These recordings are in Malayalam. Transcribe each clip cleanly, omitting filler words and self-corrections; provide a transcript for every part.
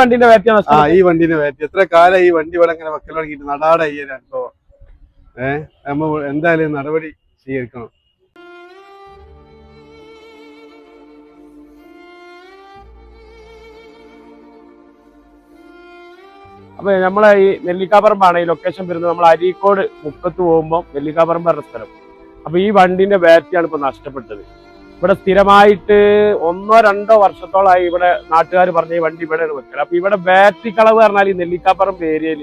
വണ്ടിന്റെ ബാറ്ററി ഈ വണ്ടിന്റെ ബാറ്ററി എത്ര കാലം ഈ വണ്ടി ഇവിടെ ഇങ്ങനെ വെക്കൽ തുടങ്ങിയിട്ട് നടാടെ ഈ അനുഭവം. നമ്മ എന്തായാലും നടപടി സ്വീകരിക്കണം. അപ്പൊ നമ്മളെ ഈ നെല്ലിക്കാപ്പറമ്പാണ് ഈ ലൊക്കേഷൻ വരുന്നത്. നമ്മൾ അരീക്കോട് മുക്കത്ത് പോകുമ്പോൾ നെല്ലിക്കാപ്പറമ്പ് പറഞ്ഞ സ്ഥലം. അപ്പൊ ഈ വണ്ടിന്റെ ബാറ്ററിയാണ് ഇപ്പൊ നഷ്ടപ്പെട്ടത്. ഇവിടെ സ്ഥിരമായിട്ട് 1-2 വർഷത്തോളമായി ഇവിടെ നാട്ടുകാർ പറഞ്ഞ ഈ വണ്ടി ഇവിടെയാണ് വെക്കൽ. അപ്പൊ ഇവിടെ ബാറ്ററി കളവ് പറഞ്ഞാൽ ഈ നെല്ലിക്കാപ്പറമ്പ് ഏരിയയിൽ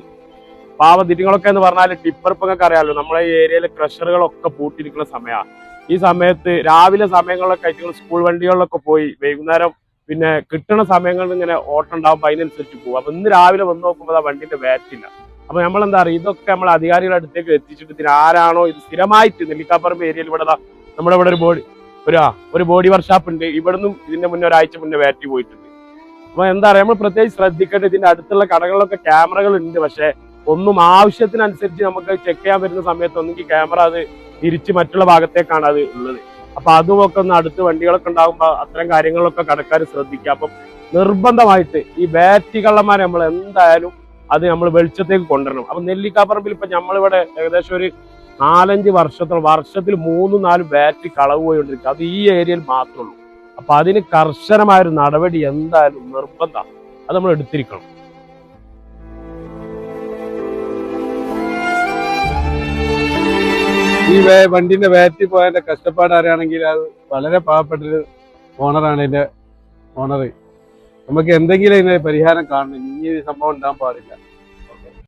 പാവതിരികളൊക്കെ എന്ന് പറഞ്ഞാൽ ടിപ്പർ ഇപ്പൊക്കെ അറിയാമല്ലോ, നമ്മളെ ഈ ഏരിയയിലെ ക്രഷറുകളൊക്കെ പൂട്ടിയിരിക്കുന്ന സമയമാണ്. ഈ സമയത്ത് രാവിലെ സമയങ്ങളിലൊക്കെ ആയിട്ട് സ്കൂൾ വണ്ടികളിലൊക്കെ പോയി വൈകുന്നേരം പിന്നെ കിട്ടുന്ന സമയങ്ങളിൽ ഇങ്ങനെ ഓട്ടം ഉണ്ടാകുമ്പോൾ അതിനനുസരിച്ച് പോകും. അപ്പൊ ഇന്ന് രാവിലെ വന്ന് നോക്കുമ്പോൾ ആ വണ്ടിന്റെ ബാറ്ററി ഇല്ല. അപ്പൊ നമ്മളെന്താ പറയുക, ഇതൊക്കെ നമ്മൾ അധികാരികളുടെ അടുത്തേക്ക് എത്തിച്ചിട്ട് ഇതിന് ആരാണോ ഇത് സ്ഥിരമായിട്ട് നെല്ലിക്കാപ്പറമ്പ് ഏരിയയിൽ ഇവിടെ നമ്മുടെ ഇവിടെ ഒരു ബോഡി വർക്ക്ഷോപ്പ് ഉണ്ട്. ഇവിടുന്നും ഇതിന്റെ മുന്നേ ഒരാഴ്ച മുന്നേ ബാറ്ററി പോയിട്ടുണ്ട്. അപ്പൊ എന്താ പറയുക, നമ്മൾ പ്രത്യേകിച്ച് ശ്രദ്ധിക്കേണ്ടത് ഇതിന്റെ അടുത്തുള്ള കടകളിലൊക്കെ ക്യാമറകൾ ഉണ്ട്. പക്ഷെ ഒന്നും ആവശ്യത്തിനനുസരിച്ച് നമുക്ക് ചെക്ക് ചെയ്യാൻ വരുന്ന സമയത്ത് ഒന്നെങ്കിൽ ക്യാമറ അത് തിരിച്ച് മറ്റുള്ള ഭാഗത്തേക്കാണ് അത് ഉള്ളത്. അപ്പൊ അതുമൊക്കെ ഒന്ന് അടുത്ത് വണ്ടികളൊക്കെ ഉണ്ടാകുമ്പോൾ അത്തരം കാര്യങ്ങളൊക്കെ കടക്കാർ ശ്രദ്ധിക്കുക. അപ്പം നിർബന്ധമായിട്ട് ഈ ബാറ്ററി കള്ളന്മാരെ നമ്മൾ എന്തായാലും അത് നമ്മൾ വെളിച്ചത്തേക്ക് കൊണ്ടുവരണം. അപ്പൊ നെല്ലിക്കാപ്പറമ്പിൽ ഇപ്പൊ നമ്മളിവിടെ ഏകദേശം ഒരു 4-5 വർഷത്തിൽ 3-4 ബാറ്ററി കളവ് പോയിക്കൊണ്ടിരിക്കുക. അത് ഈ ഏരിയയിൽ മാത്രമേ ഉള്ളൂ. അപ്പൊ അതിന് കർശനമായൊരു നടപടി എന്തായാലും നിർബന്ധം, അത് നമ്മൾ എടുത്തിരിക്കണം. ഈ വണ്ടിന്റെ ബാറ്ററി പോയതിന്റെ കഷ്ടപ്പാട് അറിയാണെങ്കിൽ അത് വളരെ പാവപ്പെട്ടൊരു ഓണറാണ് ഇതിന്റെ ഓണർ. നമുക്ക് എന്തെങ്കിലും ഇതിന് പരിഹാരം കാണണം. ഇനി സംഭവം ഉണ്ടാകാൻ പാടില്ല.